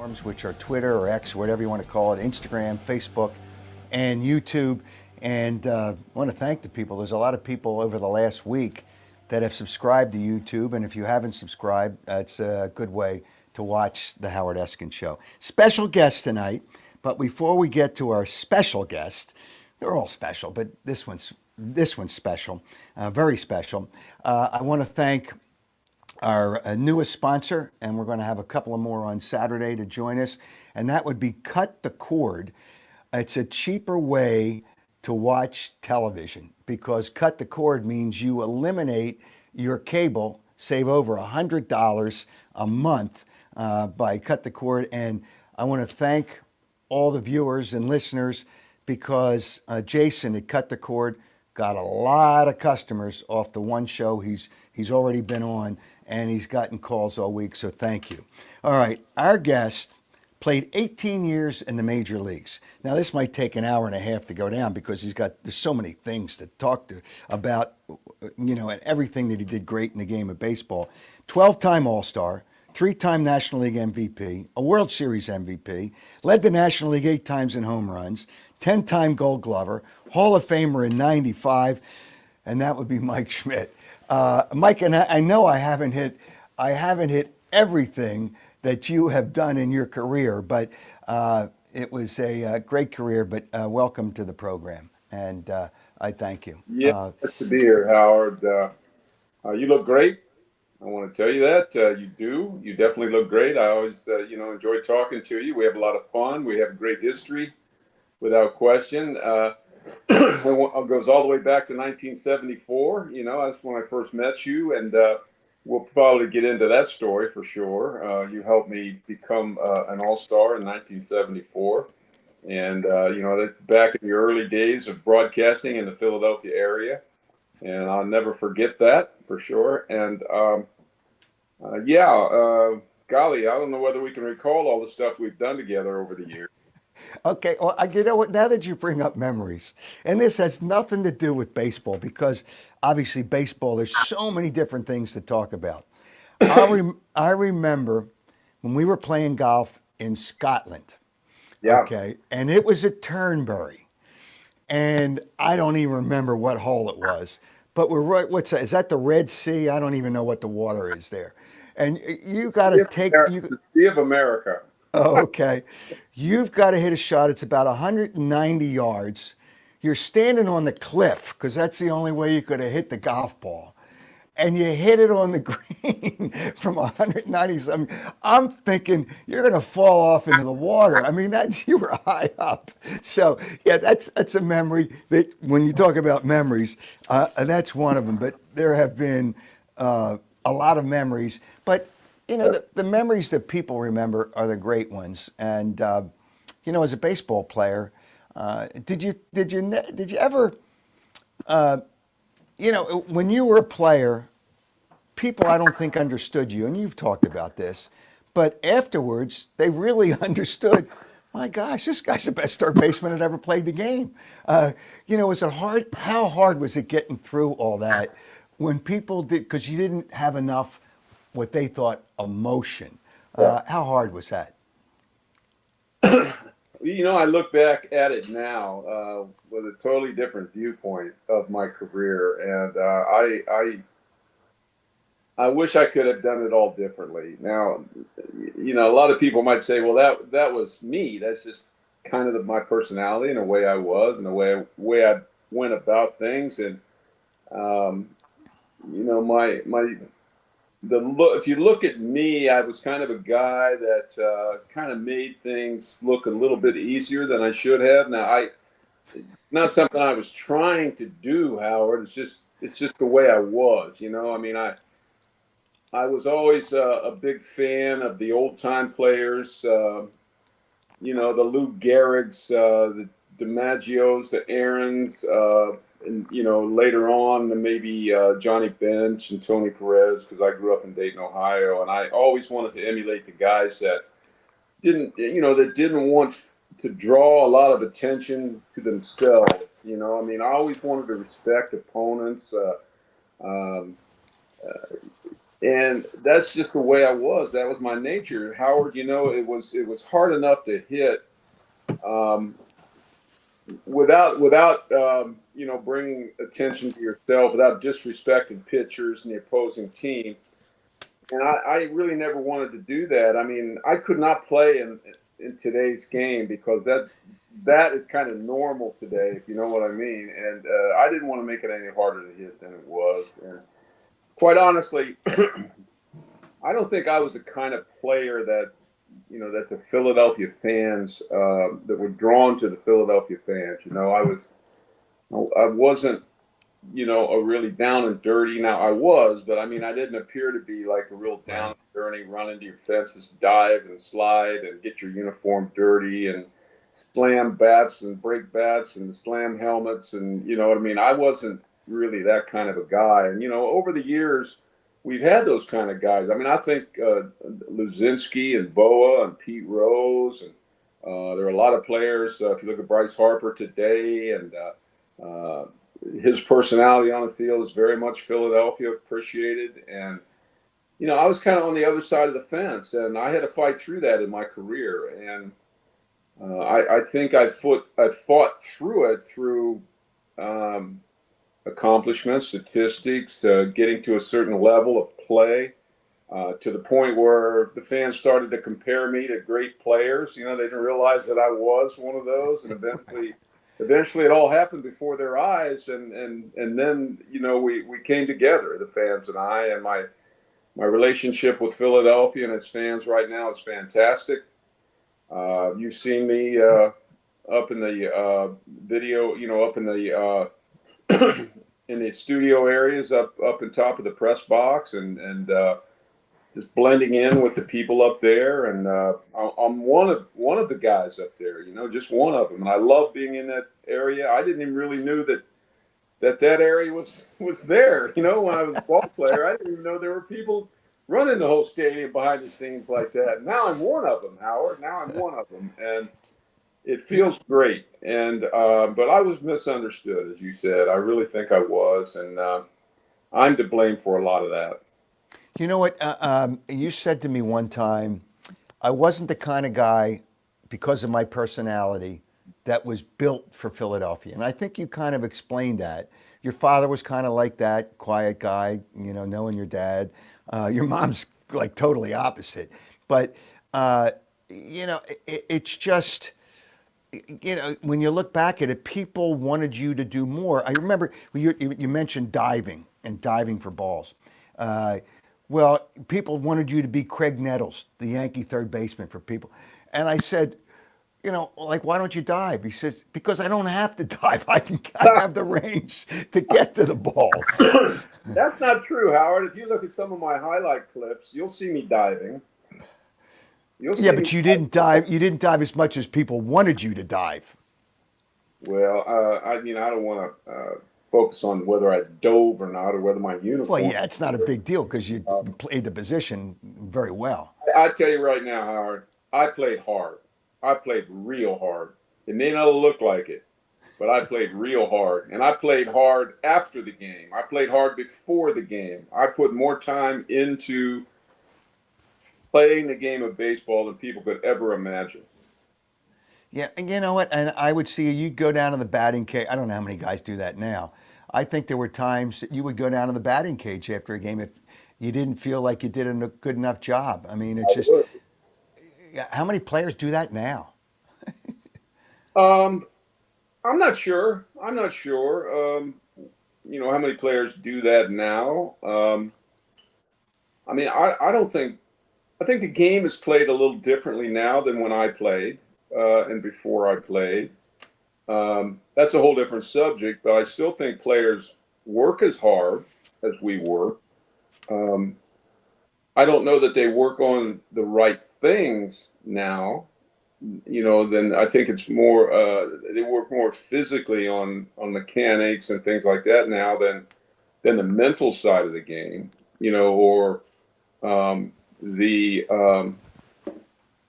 platforms, which are Twitter or X, whatever you want to call it, Instagram, Facebook, and YouTube. And I want to thank the people. There's a lot of people over the last week that have subscribed to YouTube. And if you haven't subscribed, it's a good way to watch the Howard Eskin Show. Special guest tonight. But before we get to our special guest, they're all special, but this one's special, very special. I want to thank our newest sponsor, and we're going to have a couple of more on Saturday to join us, and that would be Cut the Cord. It's a cheaper way to watch television because Cut the Cord means you eliminate your cable, save over $100 a month by Cut the Cord. And I want to thank all the viewers and listeners because Jason at Cut the Cord got a lot of customers off the one show he's already been on, and he's gotten calls all week, so thank you. All right, our guest played 18 years in the major leagues. Now, this might take an hour and a half to go down because there's so many things to talk about, and everything that he did great in the game of baseball. 12-time All-Star, 3-time National League MVP, a World Series MVP, led the National League 8 times in home runs, 10-time Gold Glover, Hall of Famer in '95, and that would be Mike Schmidt. Mike, and I know I haven't hit everything that you have done in your career, but it was a great career. But welcome to the program, and I thank you. Yeah, good to be here, Howard. You look great. I want to tell you that you do. You definitely look great. I always, enjoy talking to you. We have a lot of fun. We have a great history, without question. It goes all the way back to 1974. That's when I first met you, and we'll probably get into that story for sure. You helped me become an all-star in 1974, and back in the early days of broadcasting in the Philadelphia area, and I'll never forget that for sure. And golly, I don't know whether we can recall all the stuff we've done together over the years. Okay, well, you know what? Now that you bring up memories, and this has nothing to do with baseball because obviously baseball, there's so many different things to talk about. I remember when we were playing golf in Scotland. Yeah. Okay, and it was at Turnberry, and I don't even remember what hole it was, but we're right. What's that? Is that the Red Sea? I don't even know what the water is there. And you got to take the Sea of America. Oh, okay. You've got to hit a shot. It's about 190 yards. You're standing on the cliff because that's the only way you could have hit the golf ball. And you hit it on the green from 190 something. I'm thinking you're going to fall off into the water. I mean, you were high up. So, yeah, that's a memory that when you talk about memories, that's one of them. But there have been a lot of memories. But the memories that people remember are the great ones. And as a baseball player, did you ever, when you were a player, people I don't think understood you, and you've talked about this, but afterwards they really understood. My gosh, this guy's the best third baseman that ever played the game. Was it hard? How hard was it getting through all that when people did? Because you didn't have enough what they thought emotion. How hard was that? I look back at it now with a totally different viewpoint of my career, and I wish I could have done it all differently. Now, a lot of people might say, well, that was me. That's just kind of my personality and the way I was and the way I went about things. And, if you look at me, I was kind of a guy that kind of made things look a little bit easier than I should have. Now, not something I was trying to do, Howard. It's just the way I was. I was always a big fan of the old time players. The Lou Gehrigs, the DiMaggios, the Aarons, and later on maybe Johnny Bench and Tony Perez, because I grew up in Dayton, Ohio, and I always wanted to emulate the guys that didn't want to draw a lot of attention to themselves. I always wanted to respect opponents, And that's just the way I was. That was my nature. Howard, it was hard enough to hit um, without bringing attention to yourself, without disrespecting pitchers and the opposing team. And I really never wanted to do that. I mean, I could not play in today's game because that is kind of normal today, if you know what I mean. And I didn't want to make it any harder to hit than it was. And quite honestly, I don't think I was the kind of player that the Philadelphia fans that were drawn to the Philadelphia fans. I wasn't a really down and dirty. Now I was, but I mean, I didn't appear to be like a real down and dirty, run into your fences, dive and slide and get your uniform dirty and slam bats and break bats and slam helmets. And you know what I mean? I wasn't really that kind of a guy. And, over the years, we've had those kind of guys. I mean, I think Luzinski and Boa and Pete Rose, and there are a lot of players. If you look at Bryce Harper today, and his personality on the field is very much Philadelphia appreciated. And, I was kind of on the other side of the fence, and I had to fight through that in my career. And I think I fought through it through accomplishments, statistics, getting to a certain level of play, to the point where the fans started to compare me to great players. They didn't realize that I was one of those, and eventually it all happened before their eyes, and then we came together, the fans and I, and my relationship with Philadelphia and its fans right now is fantastic. You've seen me up in the video, up in the in the studio areas, up on top of the press box, and just blending in with the people up there. And I'm one of the guys up there, just one of them. And I love being in that area. I didn't even really knew that area was there. When I was a ball player, I didn't even know there were people running the whole stadium behind the scenes like that. Now I'm one of them, Howard. Now I'm one of them, and it feels great. And but I was misunderstood, as you said. I really think I was, and I'm to blame for a lot of that. You know what? You said to me one time, I wasn't the kind of guy, because of my personality, that was built for Philadelphia. And I think you kind of explained that. Your father was kind of like that, quiet guy, knowing your dad. Your mom's like totally opposite. But, it's just, when you look back at it, people wanted you to do more. I remember you mentioned diving and diving for balls. Well, people wanted you to be Craig Nettles, the Yankee third baseman for people. And I said, why don't you dive? He says, because I don't have to dive. I have the range to get to the balls. That's not true, Howard. If you look at some of my highlight clips, you'll see me diving. Yeah, but you didn't dive. You didn't dive as much as people wanted you to dive. Well, I don't want to focus on whether I dove or not, or whether my uniform. Well, yeah, it's not a big deal because you played the position very well. I tell you right now, Howard, I played hard. I played real hard. It may not look like it, but I played real hard. And I played hard after the game. I played hard before the game. I put more time into playing the game of baseball than people could ever imagine. Yeah, and you know what? And I would see you go down to the batting cage. I don't know how many guys do that now. I think there were times that you would go down to the batting cage after a game if you didn't feel like you did a good enough job. I mean, it's just, how many players do that now? I'm not sure. How many players do that now. I mean, I think the game is played a little differently now than when I played and before I played. That's a whole different subject, but I still think players work as hard as we work. I don't know that they work on the right things now, then I think it's more, they work more physically on mechanics and things like that now than the mental side of the game, or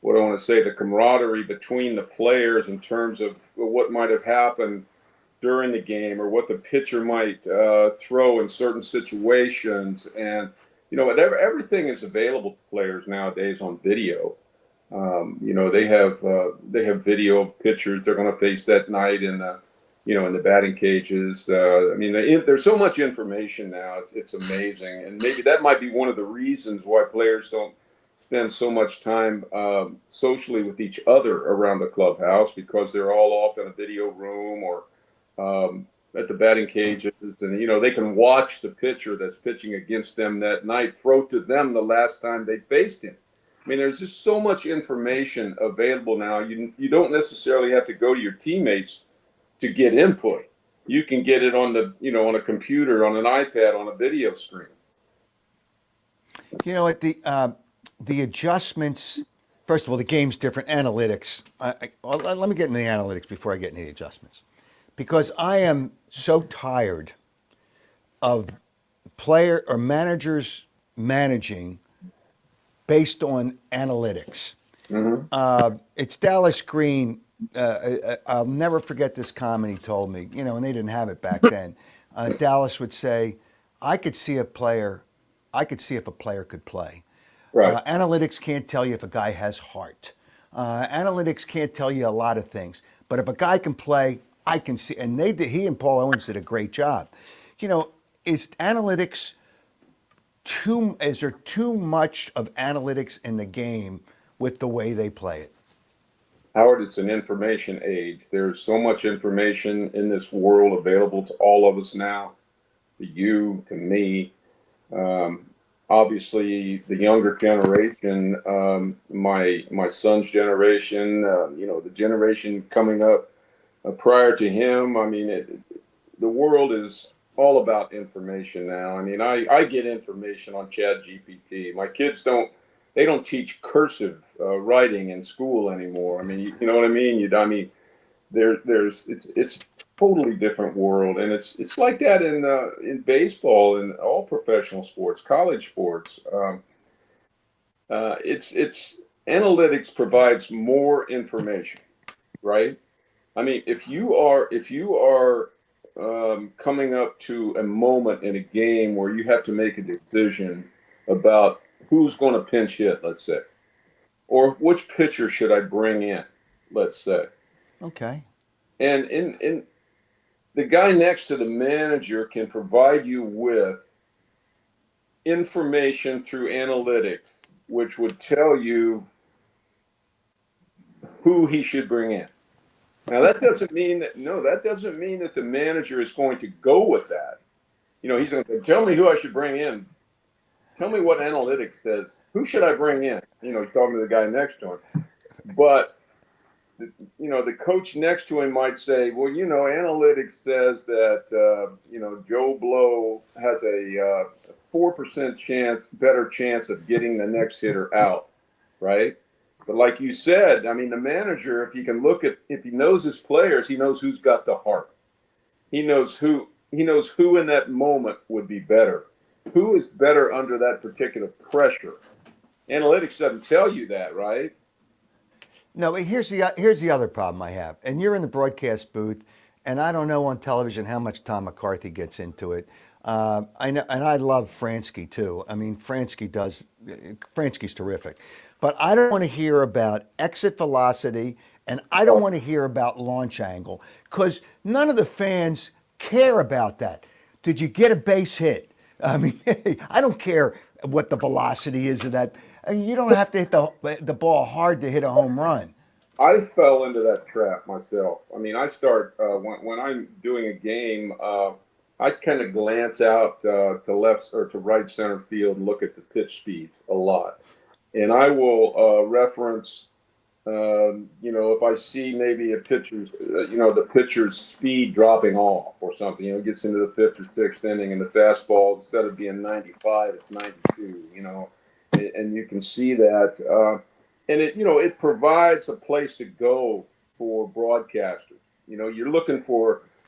what I want to say, the camaraderie between the players in terms of what might have happened during the game or what the pitcher might throw in certain situations. And everything is available to players nowadays on video. They have video of pitchers they're going to face that night in the batting cages. There's so much information now. It's amazing, and maybe that might be one of the reasons why players don't spend so much time socially with each other around the clubhouse, because they're all off in a video room or at the batting cages, and they can watch the pitcher that's pitching against them that night throw to them the last time they faced him. I mean, there's just so much information available now. You don't necessarily have to go to your teammates to get input. You can get it on on a computer, on an iPad, on a video screen. At the adjustments. First of all, the game's different. Analytics. Let me get into the analytics before I get into the adjustments, because I am so tired of player or managers managing based on analytics. Mm-hmm. It's Dallas Green. I'll never forget this comment he told me, and they didn't have it back then. Dallas would say, I could see if a player could play. Right. Analytics can't tell you if a guy has heart. Analytics can't tell you a lot of things. But if a guy can play, I can see. And he and Paul Owens did a great job. Is analytics is there too much of analytics in the game with the way they play it? Howard, it's an information age. There's so much information in this world available to all of us now, to you, to me. Obviously, the younger generation, my son's generation, the generation coming up prior to him. I mean, the world is all about information now. I mean, I get information on ChatGPT. My kids don't teach cursive writing in school anymore. I mean, you know what I mean? It's a totally different world, and it's like that in baseball and all professional sports, college sports. It's analytics provides more information, right? I mean, if you are coming up to a moment in a game where you have to make a decision about who's going to pinch hit, let's say, or which pitcher should I bring in, let's say. Okay. And in the guy next to the manager can provide you with information through analytics, which would tell you who he should bring in. Now, that doesn't mean that the manager is going to go with that. He's going to tell me who I should bring in. Tell me what analytics says. Who should I bring in? He's talking to the guy next to him. But, the coach next to him might say, well, analytics says that, Joe Blow has a 4% better chance of getting the next hitter out, right? But like you said, I mean, the manager, if he knows his players, he knows who's got the heart. He knows who in that moment would be better. Who is better under that particular pressure? Analytics doesn't tell you that, right? No, but here's the other problem I have. And you're in the broadcast booth, and I don't know on television how much Tom McCarthy gets into it. I know, and I love Fransky too. I mean, Fransky's terrific. But I don't want to hear about exit velocity, and I don't want to hear about launch angle, because none of the fans care about that. Did you get a base hit? I mean, I don't care what the velocity is of that. You don't have to hit the ball hard to hit a home run. I fell into that trap myself. I mean, I start when I'm doing a game, I kind of glance out to left or to right center field and look at the pitch speed a lot. And I will reference, if I see maybe a pitcher's, the pitcher's speed dropping off or something, gets into the fifth or sixth inning and the fastball, instead of being 95, it's 92, and you can see that. And it provides a place to go for broadcasters.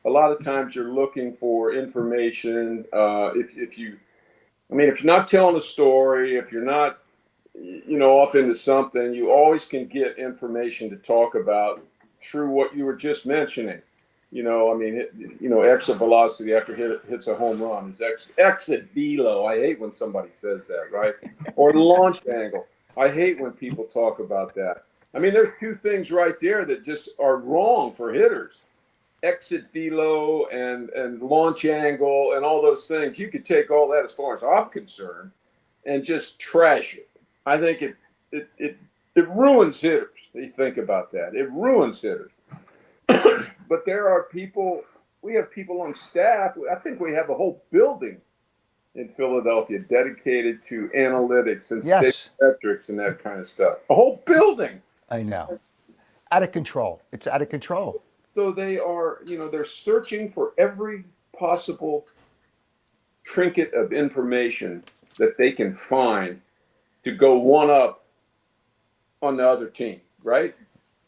A lot of times you're looking for information. If you're not telling a story, if you're not, off into something, you always can get information to talk about through what you were just mentioning. I mean, exit velocity after hits a home run is exit velo. I hate when somebody says that, right? Or launch angle. I hate when people talk about that. I mean, there's two things right there that just are wrong for hitters. Exit velo and launch angle and all those things. You could take all that, as far as I'm concerned, and just trash it. I think it ruins hitters. You think about that. It ruins hitters. But there are people, we have people on staff. I think we have a whole building in Philadelphia dedicated to analytics and Yes, metrics and that kind of stuff. A whole building. I know. Out of control. It's out of control. So they are, they're searching for every possible trinket of information that they can find to go one up on the other team, right?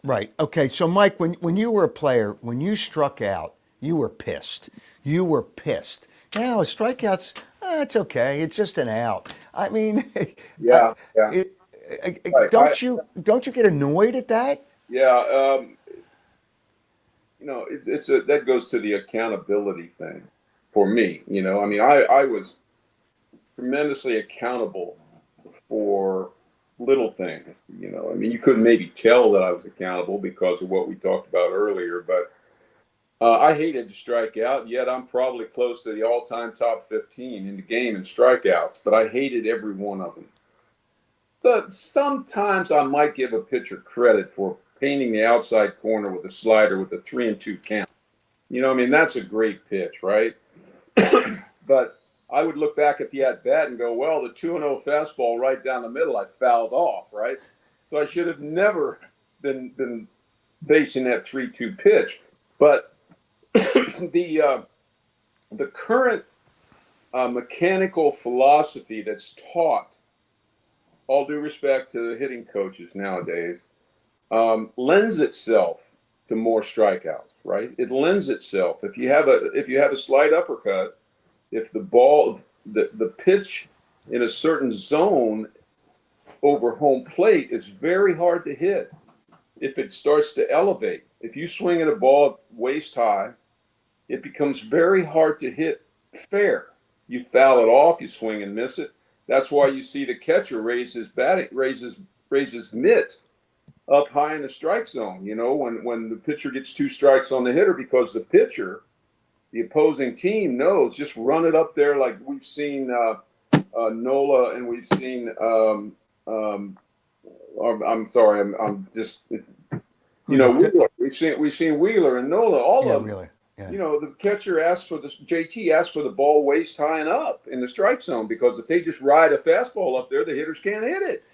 Right. Okay. So, Mike, when you were a player, when you struck out, you were pissed. You were pissed. Now, strikeouts, it's okay. It's just an out. I mean, Yeah, yeah. it, Right. don't you get annoyed at that? Yeah, that goes to the accountability thing for me. I mean, I was tremendously accountable for little things. I mean, you couldn't maybe tell that I was accountable because of what we talked about earlier, but I hated to strike out, yet I'm probably close to the all-time top 15 in the game in strikeouts, but I hated every one of them. So sometimes I might give a pitcher credit for painting the outside corner with a slider with a 3-2 count. I mean, that's a great pitch, right? But I would look back at the at-bat and go, well, the 2-0 fastball right down the middle, I fouled off, right? So I should have never been facing that 3-2 pitch. But the current mechanical philosophy that's taught, all due respect to the hitting coaches nowadays, lends itself to more strikeouts, right? It lends itself. If you have a slight uppercut, if the pitch in a certain zone over home plate is very hard to hit. If it starts to elevate, if you swing at a ball waist high, it becomes very hard to hit fair. You foul it off, you swing and miss it. That's why you see the catcher raises mitt up high in the strike zone, when the pitcher gets 2 strikes on the hitter, because the pitcher, the opposing team, knows, just run it up there, like we've seen Nola, and we've seen I'm sorry, I'm just Wheeler. We've seen Wheeler and Nola, all Yeah, of them. really. Yeah. The catcher JT asks for the ball waist high and up in the strike zone, because if they just ride a fastball up there, the hitters can't hit it.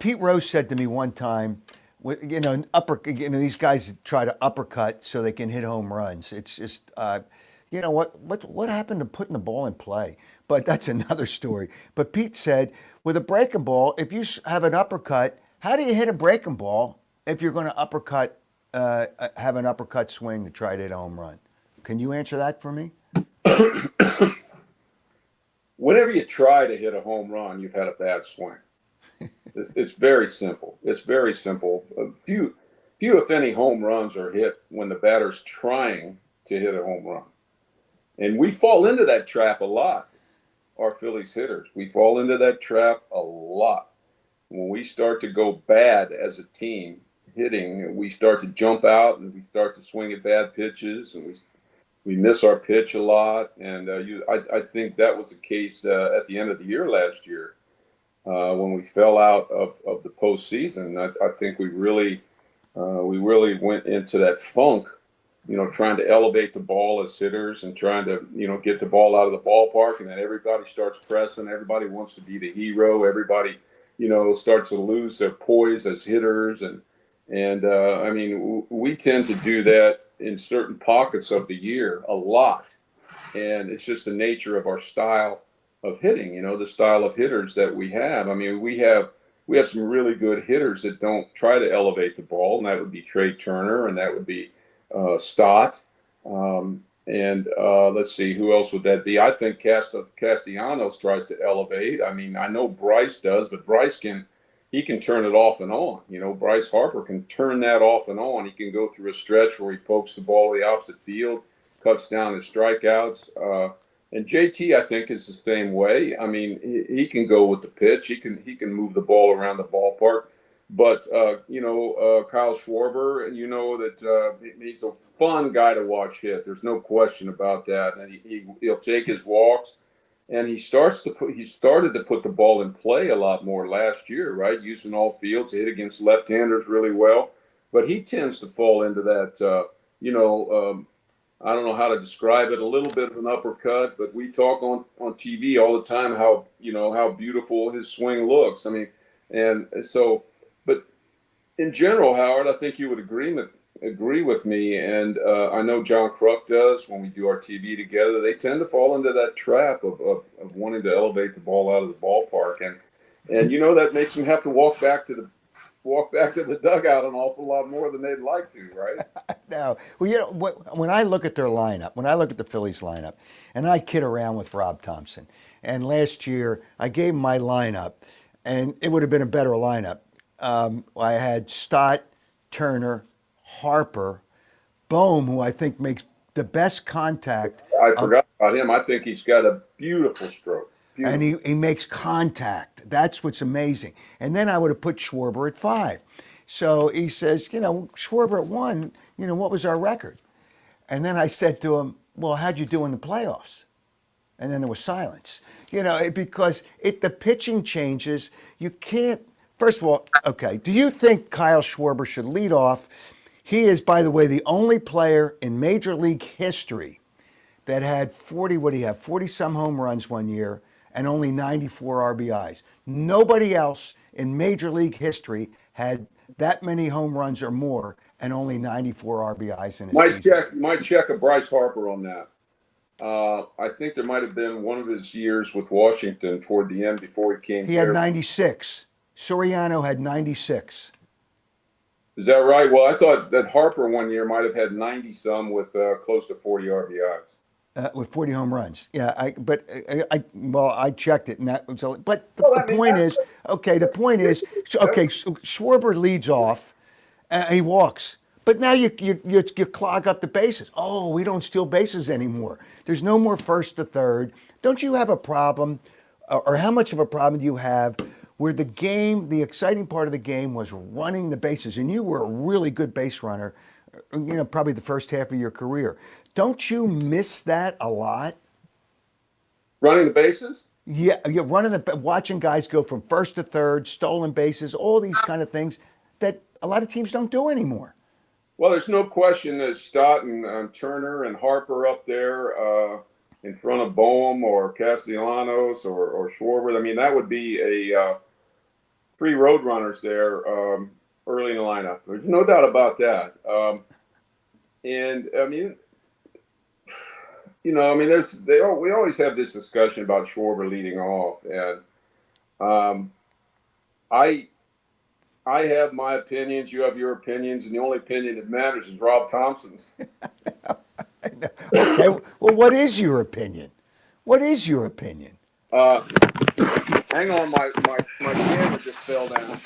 Pete Rose said to me one time, these guys try to uppercut so they can hit home runs. It's just, what happened to putting the ball in play? But that's another story. But Pete said, with a breaking ball, if you have an uppercut, how do you hit a breaking ball if you're going to have an uppercut swing to try to hit a home run? Can you answer that for me? Whenever you try to hit a home run, you've had a bad swing. It's very simple. It's very simple. Few, if any, home runs are hit when the batter's trying to hit a home run. And we fall into that trap a lot, our Phillies hitters. We fall into that trap a lot. When we start to go bad as a team hitting, we start to jump out and we start to swing at bad pitches, and we miss our pitch a lot. And I think that was the case at the end of the year last year. When we fell out of the postseason, I think we really went into that funk, trying to elevate the ball as hitters and trying to, get the ball out of the ballpark. And then everybody starts pressing. Everybody wants to be the hero. Everybody, starts to lose their poise as hitters. And I mean, we tend to do that in certain pockets of the year a lot. And it's just the nature of our style of hitting, the style of hitters that we have. I mean, we have some really good hitters that don't try to elevate the ball, and that would be Trey Turner, and that would be Stott. And let's see, who else would that be? I think Castellanos tries to elevate. I mean, I know Bryce does, but Bryce can he can turn it off and on. Bryce Harper can turn that off and on. He can go through a stretch where he pokes the ball to the opposite field, cuts down his strikeouts. And JT, I think, is the same way. I mean, he can go with the pitch. He can move the ball around the ballpark. But Kyle Schwarber, that he's a fun guy to watch hit. There's no question about that. And he'll take his walks, and he started to put the ball in play a lot more last year, right? Using all fields, hit against left-handers really well. But he tends to fall into that, I don't know how to describe it, a little bit of an uppercut, but we talk on TV all the time how beautiful his swing looks. I mean, and so, but in general, Howard, I think you would agree with me, and I know John Kruk does when we do our TV together. They tend to fall into that trap of wanting to elevate the ball out of the ballpark, and that makes them have to walk back to the dugout an awful lot more than they'd like to, right? No. Well, when I look at their lineup, when I look at the Phillies lineup, and I kid around with Rob Thompson, and last year I gave him my lineup, and it would have been a better lineup. I had Stott, Turner, Harper, Bohm, who I think makes the best contact. I forgot about him. I think he's got a beautiful stroke. And he makes contact. That's what's amazing. And then I would have put Schwarber at 5. So he says, Schwarber at 1, what was our record? And then I said to him, well, how'd you do in the playoffs? And then there was silence. Because the pitching changes, you can't. First of all, okay, do you think Kyle Schwarber should lead off? He is, by the way, the only player in Major League history that had 40-some home runs one year and only 94 RBIs. Nobody else in Major League history had that many home runs or more and only 94 RBIs in a season. Might check a Bryce Harper on that. I think there might have been one of his years with Washington toward the end before he came here. He had 96. Soriano had 96. Is that right? Well, I thought that Harper one year might have had 90-some with close to 40 RBIs. With 40 home runs. Yeah, I checked it, and that was. But the point is, Schwarber leads off, he walks, but now you clog up the bases. Oh, we don't steal bases anymore. There's no more first to third. Don't you have a problem, or how much of a problem do you have where the exciting part of the game was running the bases, and you were a really good base runner, probably the first half of your career. Don't you miss that a lot? Running the bases? Yeah, watching guys go from first to third, stolen bases, all these kind of things that a lot of teams don't do anymore. Well, there's no question that Stott and Turner and Harper up there in front of Bohm or Castellanos or Schwarber. I mean, that would be a 3 road runners there early in the lineup. There's no doubt about that. And I mean, we always have this discussion about Schwarber leading off, and I have my opinions, you have your opinions, and the only opinion that matters is Rob Thompson's. Okay, well, what is your opinion? What is your opinion? Hang on, my camera just fell down.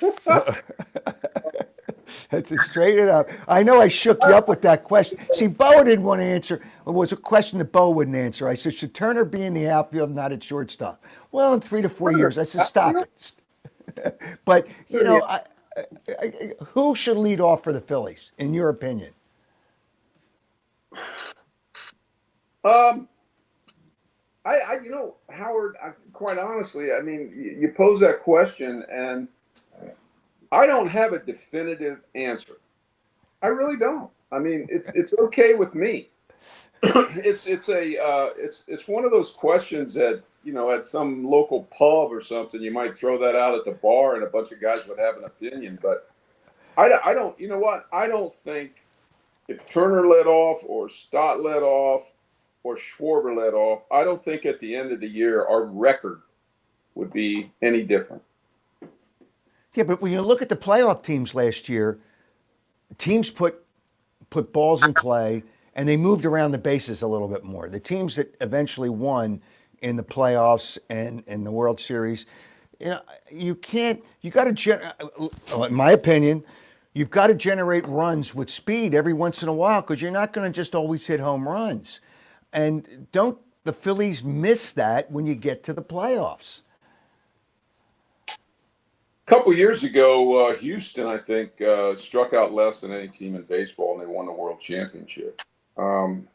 That's straight it up. I know I shook you up with that question. See, Bo didn't want to answer. It was a question that Bo wouldn't answer. I said, should Turner be in the outfield, not at shortstop? Well, in 3 to 4 years. I said, stop it. But, who should lead off for the Phillies, in your opinion? Howard, quite honestly, I mean, you pose that question, and I don't have a definitive answer. I really don't. I mean, it's okay with me. It's one of those questions that, at some local pub or something, you might throw that out at the bar and a bunch of guys would have an opinion. But I don't, you know what? I don't think if Turner led off or Stott led off or Schwarber led off, I don't think at the end of the year our record would be any different. Yeah, but when you look at the playoff teams last year, teams put balls in play and they moved around the bases a little bit more. The teams that eventually won in the playoffs and in the World Series, You know, you can't. You got to. In my opinion, you've got to generate runs with speed every once in a while because you're not going to just always hit home runs. And don't the Phillies miss that when you get to the playoffs? A couple years ago, Houston, I think, struck out less than any team in baseball, and they won the World Championship. Um,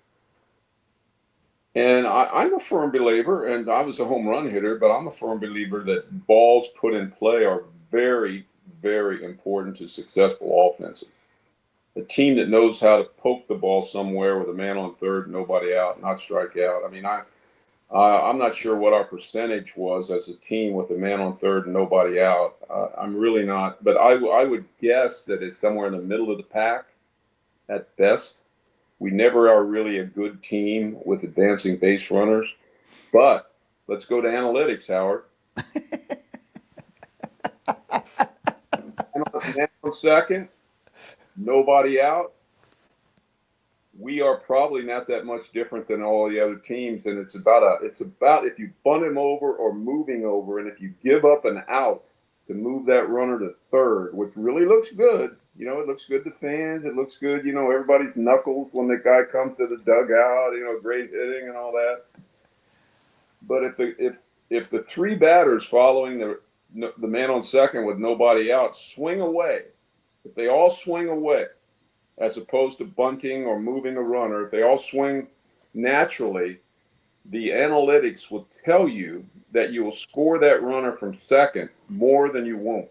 and I'm a firm believer, and I was a home run hitter, but I'm a firm believer that balls put in play are very, very important to successful offenses. A team that knows how to poke the ball somewhere with a man on third, nobody out, not strike out. I mean, I'm not sure what our percentage was as a team with a man on third and nobody out. I'm really not, but I would guess that it's somewhere in the middle of the pack at best. We never are really a good team with advancing base runners, but let's go to analytics, Howard. Man on second, nobody out. We are probably not that much different than all the other teams, and it's about if you bunt him over or moving over, and if you give up an out to move that runner to third, which really looks good. You know, it looks good to fans. It looks good, you know, everybody's knuckles when the guy comes to the dugout. You know, great hitting and all that. But if the three batters following the man on second with nobody out swing away, if they all swing away, as opposed to bunting or moving a runner, if they all swing naturally, the analytics will tell you that you will score that runner from second more than you won't,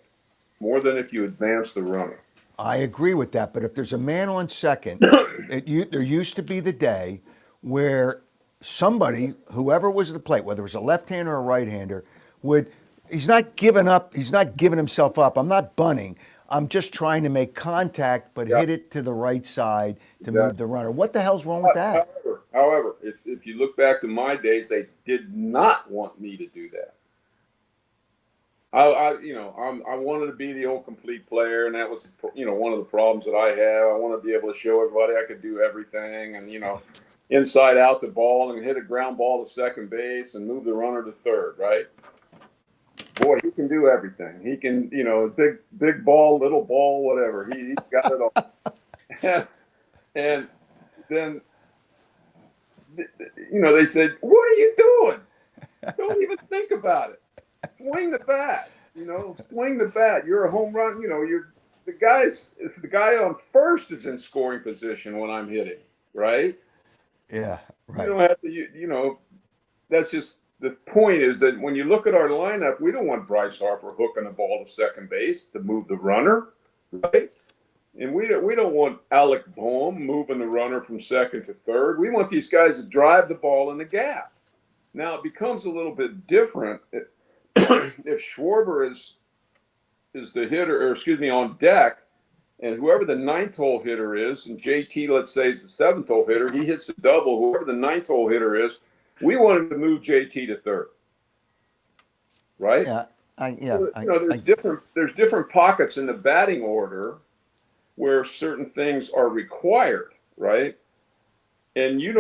more than if you advance the runner. I agree with that, but if there's a man on second, there used to be the day where somebody, whoever was at the plate, whether it was a left-hander or a right-hander, would he's not giving up, he's not giving himself up. I'm not bunting. I'm just trying to make contact, but hit it to the right side to move the runner. What the hell's wrong with that? However, if you look back to my days, they did not want me to do that. I wanted to be the old complete player, and that was, one of the problems that I have. I want to be able to show everybody I could do everything, and inside out the ball and hit a ground ball to second base and move the runner to third. Right? Boy, he can do everything. He can, big ball, little ball, whatever. He's got it all. And then, they said, "What are you doing? Don't even think about it. Swing the bat. Swing the bat. You're a home run. You're the guys. If the guy on first is in scoring position when I'm hitting, right? Yeah, right. You don't have to. That's just the point. Is that when you look at our lineup, we don't want Bryce Harper hooking the ball to second base to move the runner, right? And we don't want Alec Bohm moving the runner from second to third. We want these guys to drive the ball in the gap. Now it becomes a little bit different if Schwarber is the hitter, or excuse me, on deck, and whoever the ninth hole hitter is, and JT, let's say, is the seventh hole hitter, he hits a double. Whoever the ninth hole hitter is, we want him to move JT to third, right? Yeah, there's different pockets in the batting order where certain things are required, right? And you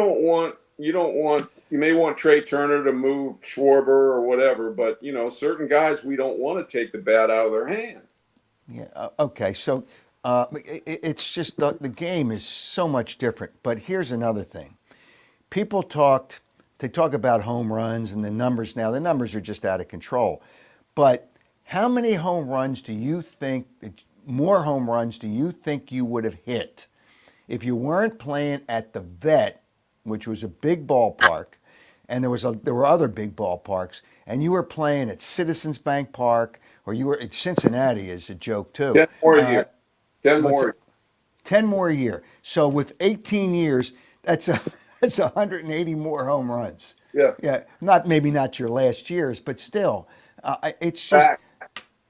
may want Trey Turner to move Schwarber or whatever, but certain guys we don't want to take the bat out of their hands. Yeah. Okay. So it's just the game is so much different. But here's another thing: they talk about home runs and the numbers. Now the numbers are just out of control. But how many home runs do you think? More home runs do you think you would have hit if you weren't playing at the Vet, which was a big ballpark, and there were other big ballparks, and you were playing at Citizens Bank Park, or you were at Cincinnati is a joke too. 10 more a year. 10 more. 10 more a year. So with 18 years, that's 180 more home runs. Yeah. Yeah. Maybe not your last years, but still, it's just Fact.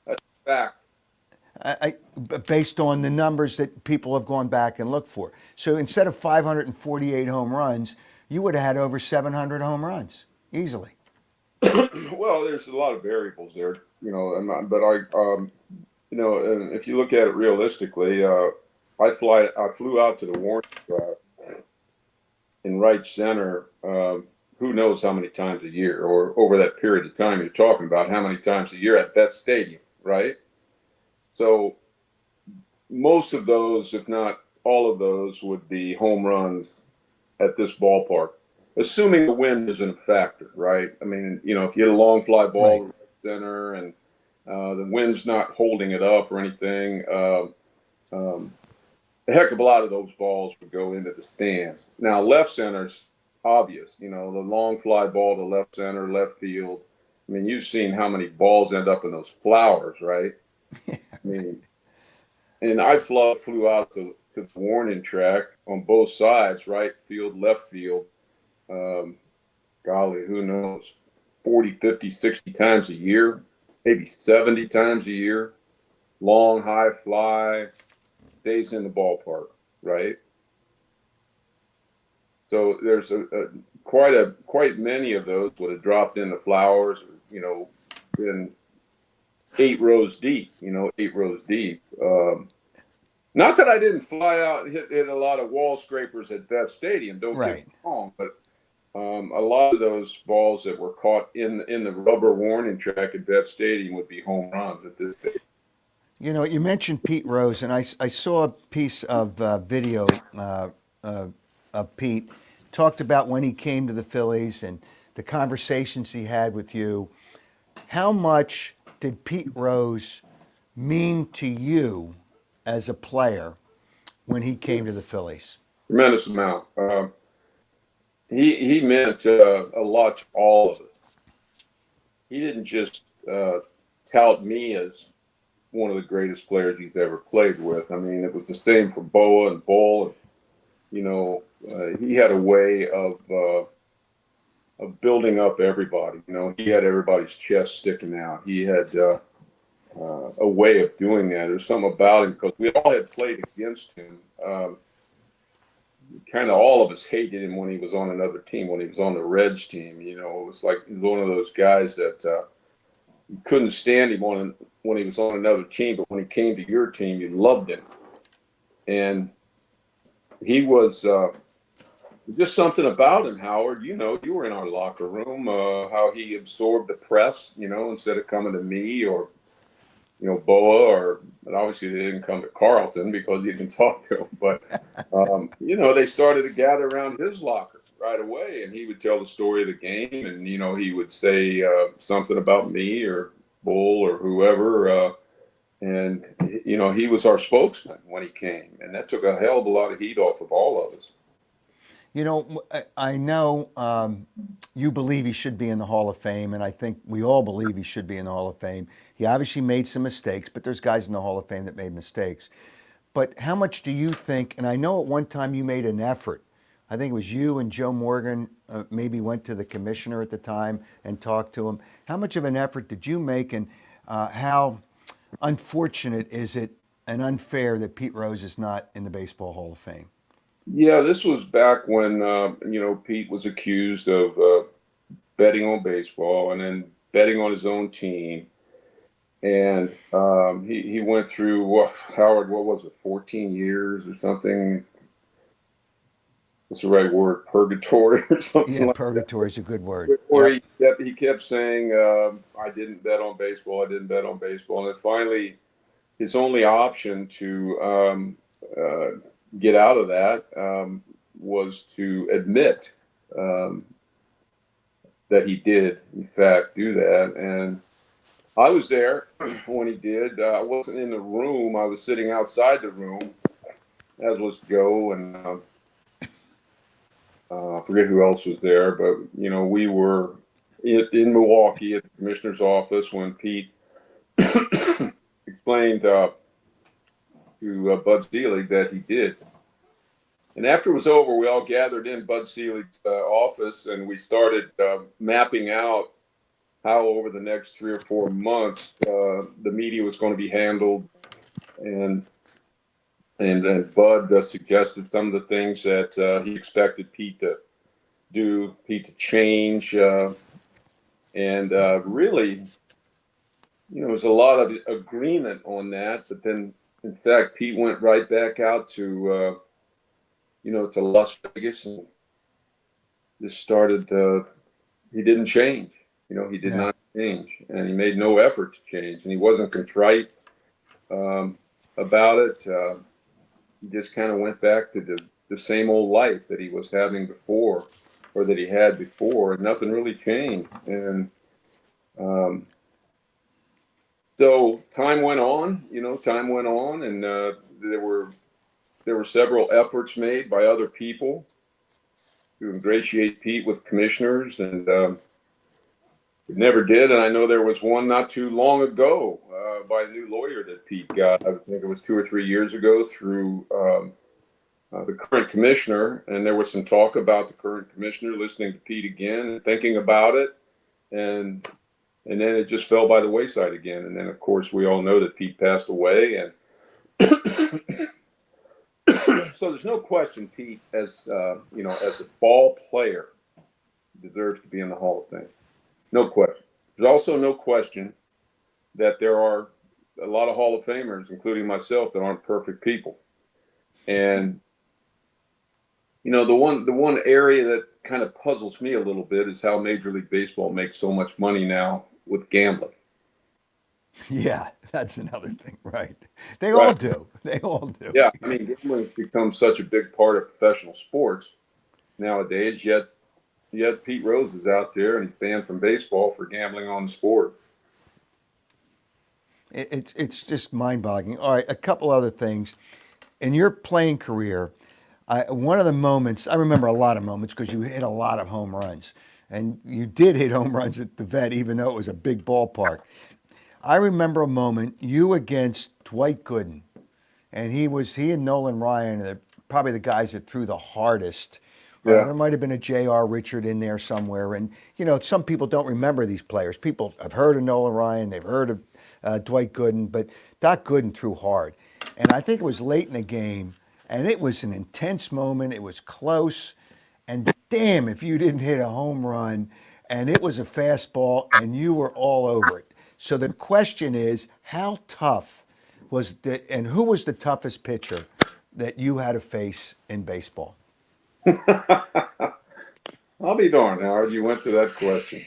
That's fact. Based on the numbers that people have gone back and looked for. So instead of 548 home runs, you would have had over 700 home runs easily. Well, there's a lot of variables there, and if you look at it realistically, I flew out to the Warner in right center who knows how many times a year, or over that period of time you're talking about, how many times a year at that stadium, right? So most of those, if not all of those, would be home runs at this ballpark, assuming the wind isn't a factor, right? I mean, if you hit a long fly ball Right. to right center and the wind's not holding it up or anything, a heck of a lot of those balls would go into the stands. Now, left center's obvious, the long fly ball to left center, left field. I mean, you've seen how many balls end up in those flowers, right? I mean, and I flew out to the warning track on both sides, right field, left field. Um, Golly, who knows, 40, 50, 60 times a year, maybe 70 times a year. Long, high fly, stays in the ballpark, right? So there's quite many of those would have dropped in the flowers, been 8 rows deep, 8 rows deep. Not that I didn't fly out and hit a lot of wall scrapers at that stadium. Don't get Right. me wrong, but a lot of those balls that were caught in the rubber warning track at that stadium would be home runs at this stage. You mentioned Pete Rose, and I saw a piece of video of Pete. Talked about when he came to the Phillies and the conversations he had with you. How much did Pete Rose mean to you as a player when he came to the Phillies? Tremendous amount. He meant a lot to all of us. He didn't just tout me as one of the greatest players he's ever played with. I mean, it was the same for Boa and Bull. And, he had a way of building up everybody. He had everybody's chest sticking out. He had a way of doing that. There's something about him because we all had played against him. Kind of all of us hated him when he was on another team, when he was on the Reds team. It was like one of those guys that you couldn't stand him when he was on another team, but when he came to your team, you loved him. And he was just something about him, Howard. You were in our locker room, how he absorbed the press, instead of coming to me or, Boa, and obviously they didn't come to Carlton because he didn't talk to him. But, they started to gather around his locker right away, and he would tell the story of the game, and, he would say something about me or Bull or whoever. And, he was our spokesman when he came, and that took a hell of a lot of heat off of all of us. I know you believe he should be in the Hall of Fame, and I think we all believe he should be in the Hall of Fame. He obviously made some mistakes, but there's guys in the Hall of Fame that made mistakes. But how much do you think, and I know at one time you made an effort, I think it was you and Joe Morgan maybe went to the commissioner at the time and talked to him. How much of an effort did you make, and how unfortunate is it and unfair that Pete Rose is not in the Baseball Hall of Fame? Yeah, this was back when Pete was accused of betting on baseball and then betting on his own team, and he went through Howard, what was it, 14 years or something? What's the right word? Purgatory or something like Purgatory is a good word. Or Yep. he kept saying, "I didn't bet on baseball. I didn't bet on baseball," and then finally, his only option to get out of that was to admit that he did, in fact, do that. And I was there when he did. I wasn't in the room. I was sitting outside the room, as was Joe, and I forget who else was there. But, we were in Milwaukee at the commissioner's office when Pete explained to Bud Selig that he did. And after it was over, we all gathered in Bud Selig's office, and we started mapping out how over the next 3 or 4 months the media was going to be handled. And Bud suggested some of the things that he expected Pete to do, Pete to change. And really, there was a lot of agreement on that. But then, in fact, Pete went right back out to Las Vegas, and just started he didn't change. He did No. not change, and he made no effort to change, and he wasn't contrite about it. He just kind of went back to the same old life that he was having before, or that he had before, and nothing really changed. And um, so time went on. Time went on, and there were several efforts made by other people to ingratiate Pete with commissioners, and it never did. And I know there was one not too long ago by a new lawyer that Pete got. I think it was 2 or 3 years ago through the current commissioner. And there was some talk about the current commissioner listening to Pete again and thinking about it. And then it just fell by the wayside again. And then, of course, we all know that Pete passed away. And so there's no question Pete, as as a ball player, deserves to be in the Hall of Fame. No question. There's also no question that there are a lot of Hall of Famers, including myself, that aren't perfect people. And the one area that kind of puzzles me a little bit is how Major League Baseball makes so much money now with gambling. Yeah, that's another thing, right? They all Right. do. They all do. Yeah, I mean, gambling has become such a big part of professional sports nowadays. Yet Pete Rose is out there and he's banned from baseball for gambling on the sport. It's just mind-boggling. All right, a couple other things. In your playing career, one of the moments, I remember a lot of moments because you hit a lot of home runs. And you did hit home runs at the Vet, even though it was a big ballpark. I remember a moment you against Dwight Gooden, and he and Nolan Ryan are probably the guys that threw the hardest. Yeah. There might have been a J.R. Richard in there somewhere, and some people don't remember these players. People have heard of Nolan Ryan, they've heard of Dwight Gooden, but Doc Gooden threw hard, and I think it was late in the game, and it was an intense moment. It was close, and damn if you didn't hit a home run, and it was a fastball, and you were all over it. So the question is, how tough was and who was the toughest pitcher that you had to face in baseball? I'll be darned, Howard. You went to that question.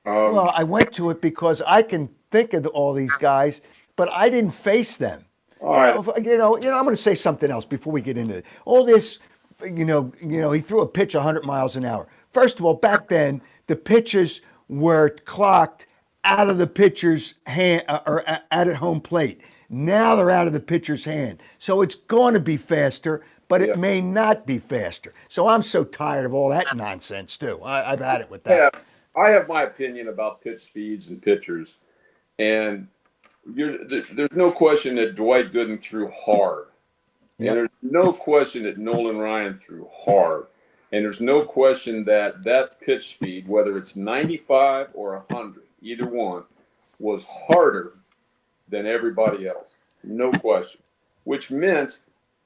Well, I went to it because I can think of all these guys, but I didn't face them. All right. I'm going to say something else before we get into it. All this, he threw a pitch 100 miles an hour. First of all, back then the pitches were clocked out of the pitcher's hand or at home plate. Now they're out of the pitcher's hand, so it's going to be faster, but it may not be faster. So I'm so tired of all that nonsense too. I've had it with that. Yeah, I have my opinion about pitch speeds and pitchers, and there's no question that Dwight Gooden threw hard, Yep. and there's no question that Nolan Ryan threw hard, and there's no question that pitch speed, whether it's 95 or 100, either one, was harder than everybody else. No question. Which meant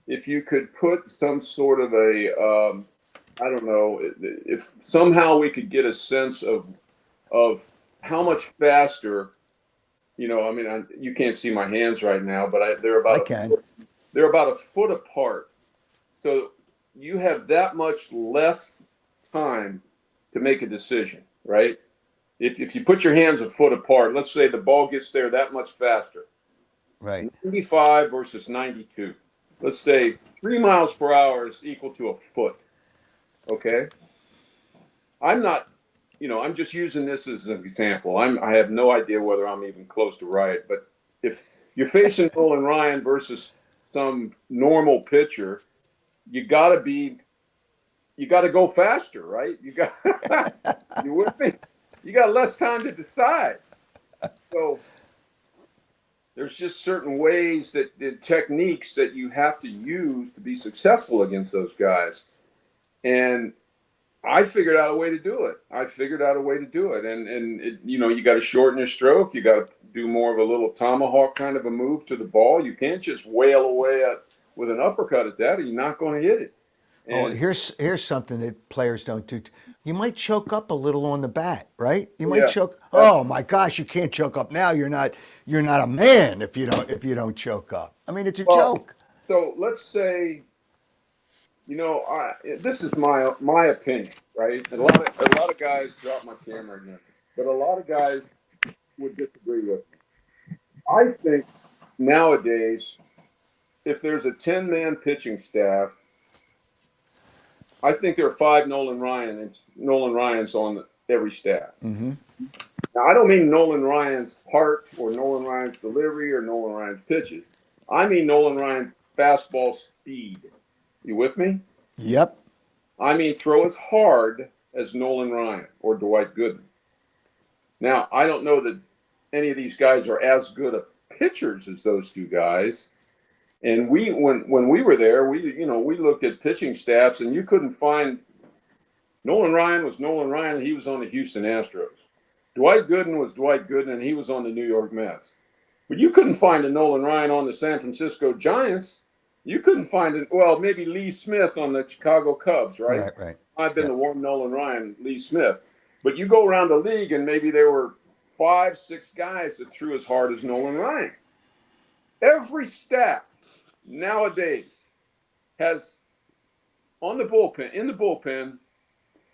if you could put some sort of I don't know, if somehow we could get a sense of how much faster, you can't see my hands right now, but they're about they're about a foot apart. So you have that much less time to make a decision, right? If you put your hands a foot apart, let's say the ball gets there that much faster. Right. 95 versus 92. Let's say 3 miles per hour is equal to a foot. Okay? I'm just using this as an example. I have no idea whether I'm even close to right, but if you're facing Nolan Ryan versus some normal pitcher, you got to go faster, right? You with me? You got less time to decide. So there's just certain ways the techniques that you have to use to be successful against those guys. And I figured out a way to do it. And you got to shorten your stroke. You got to do more of a little tomahawk kind of a move to the ball. You can't just wail away with an uppercut at that, or you're not going to hit it. And Here's something that players don't do. You might choke up a little on the bat, right? You might Yeah. choke. Oh my gosh, you can't choke up now. You're not a man if you don't choke up. I mean, it's a joke. So let's say This is my opinion, right? And a lot of guys drop my camera again, but a lot of guys would disagree with me. I think nowadays, if there's a 10-man pitching staff, I think there are five Nolan Ryans on every staff. Mm-hmm. Now, I don't mean Nolan Ryan's heart or Nolan Ryan's delivery or Nolan Ryan's pitches. I mean Nolan Ryan's fastball speed. You with me? Yep. I mean throw as hard as Nolan Ryan or Dwight Gooden. Now, I don't know that any of these guys are as good of pitchers as those two guys. And when we were there, we looked at pitching staffs, and you couldn't find Nolan Ryan was Nolan Ryan, and he was on the Houston Astros. Dwight Gooden was Dwight Gooden, and he was on the New York Mets. But you couldn't find a Nolan Ryan on the San Francisco Giants. You couldn't find it. Well, maybe Lee Smith on the Chicago Cubs, right? Right. I've been the one Nolan Ryan, Lee Smith. But you go around the league, and maybe there were 5, 6 guys that threw as hard as Nolan Ryan. Every staff nowadays has in the bullpen,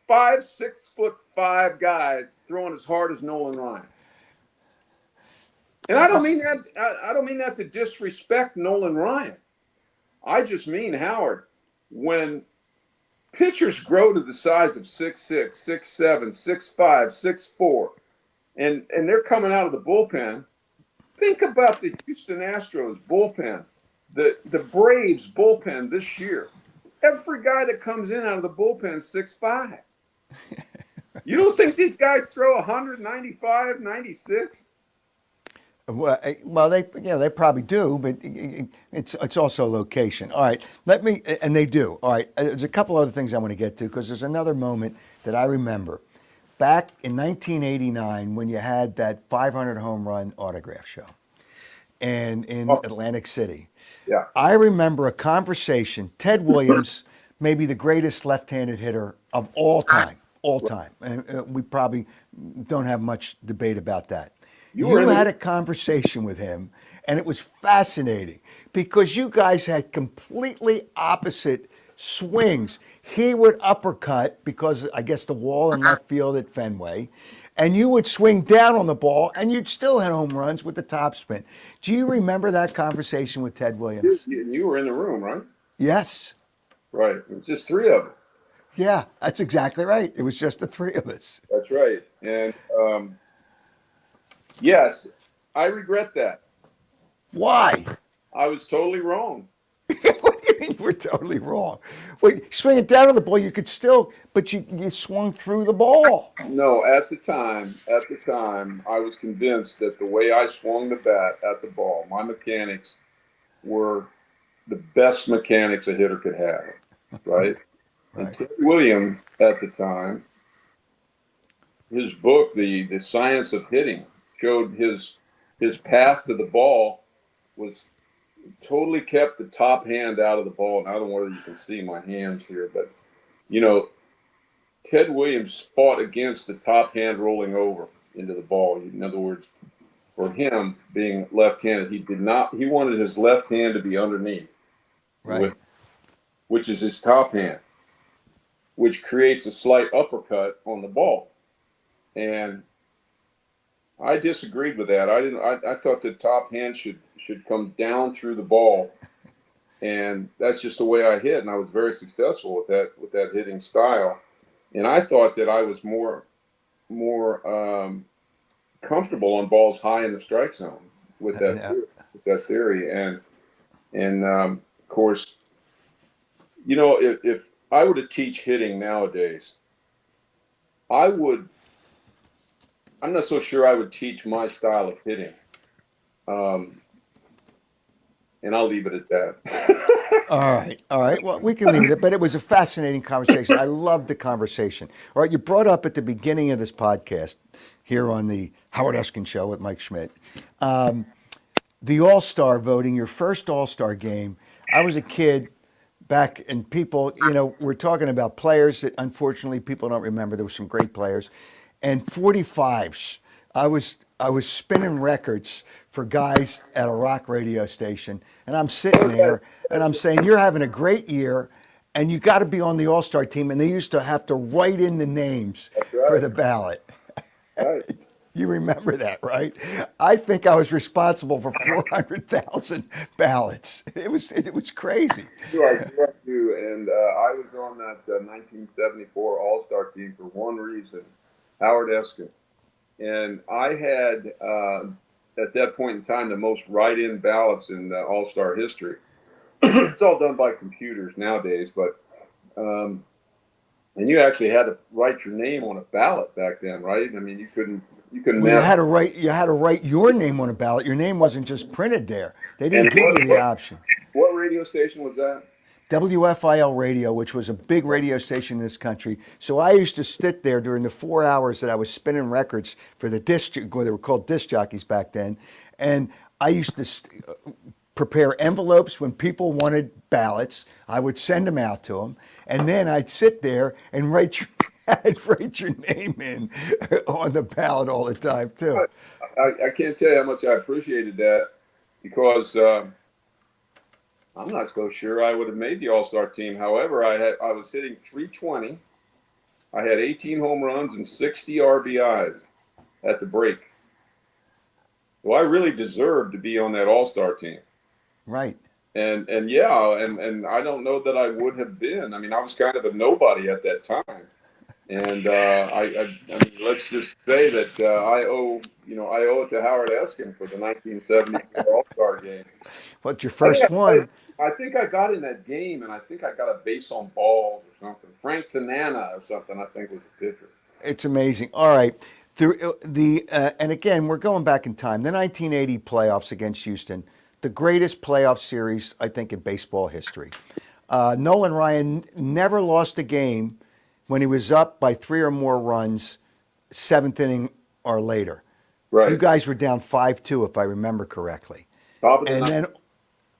5, 6'5" guys throwing as hard as Nolan Ryan. And I don't mean that to disrespect Nolan Ryan. I just mean, Howard, when pitchers grow to the size of 6'6", 6'7", 6'5", 6'4", and they're coming out of the bullpen, think about the Houston Astros bullpen, the Braves bullpen this year. Every guy that comes in out of the bullpen is 6'5". You don't think these guys throw 195, 96? Well, they probably do, but it's also location. All right, and they do. All right, there's a couple other things I want to get to because there's another moment that I remember back in 1989 when you had that 500 home run autograph show, and in Atlantic City. Yeah, I remember a conversation. Ted Williams, maybe the greatest left-handed hitter of all time, and we probably don't have much debate about that. You had a conversation with him, and it was fascinating because you guys had completely opposite swings. He would uppercut because I guess the wall in left field at Fenway, and you would swing down on the ball, and you'd still hit home runs with the topspin. Do you remember that conversation with Ted Williams? You were in the room, right? Yes. Right. It's just 3 of us. Yeah, that's exactly right. It was just the 3 of us. That's right. And yes, I regret that. Why? I was totally wrong. What do you mean we're totally wrong? Well, swing it down on the ball, you could still, but you swung through the ball. No, at the time, I was convinced that the way I swung the bat at the ball, my mechanics were the best mechanics a hitter could have, right? And Ted Williams at the time, his book, The Science of Hitting, showed his path to the ball was totally kept the top hand out of the ball. And I don't know whether you can see my hands here, but Ted Williams fought against the top hand rolling over into the ball. In other words, for him being left-handed, he wanted his left hand to be underneath, right, which is his top hand, which creates a slight uppercut on the ball. And I disagreed with that. I thought the top hand should come down through the ball, and that's just the way I hit. And I was very successful with that hitting style. And I thought that I was more comfortable on balls high in the strike zone with that theory. And of course, if I were to teach hitting nowadays, I'm not so sure I would teach my style of hitting. And I'll leave it at that. All right. Well, we can leave it at, but it was a fascinating conversation. I loved the conversation. All right, you brought up at the beginning of this podcast here on the Howard Eskin Show with Mike Schmidt, the All-Star voting, your first All-Star game. I was a kid back, and people, we're talking about players that unfortunately people don't remember. There were some great players. And 45s. I was spinning records for guys at a rock radio station, and I'm sitting there and I'm saying, you're having a great year, and you got to be on the All-Star team, and they used to have to write in the names That's for right. the ballot. Right. You remember that, right? I think I was responsible for 400,000 ballots. It was crazy. You are too. And I was on that 1974 All Star team for one reason, Howard Eskin. And I had, at that point in time, the most write in ballots in All Star history. It's all done by computers nowadays, but um, and you actually had to write your name on a ballot back then, right? I mean, you couldn't Well, you mess. had to write. You had to write your name on a ballot. Your name wasn't just printed there. They And didn't give you the option. what radio station was that? WFIL radio, which was a big radio station in this country. So I used to sit there during the 4 hours that I was spinning records for the disc, well, they were called disc jockeys back then. And I used to prepare envelopes when people wanted ballots. I would send them out to them. And then I'd sit there and I'd write your name in on the ballot all the time, too. I can't tell you how much I appreciated that because I'm not so sure I would have made the All Star team. However, I was hitting 320. I had 18 home runs and 60 RBIs at the break. So I really deserved to be on that All Star team. Right. And yeah, and I don't know that I would have been. I mean, I was kind of a nobody at that time. And I mean, let's just say that I owe it to Howard Eskin for the 1974 All Star game. What's your first one? I think I got in that game, and I think I got a base on balls or something. Frank Tanana or something, I think, was the pitcher. It's amazing. All right. And again, we're going back in time. The 1980 playoffs against Houston, the greatest playoff series, I think, in baseball history. Nolan Ryan never lost a game when he was up by 3 or more runs, seventh inning or later. Right. You guys were down 5-2, if I remember correctly. Top of the And ninth. then,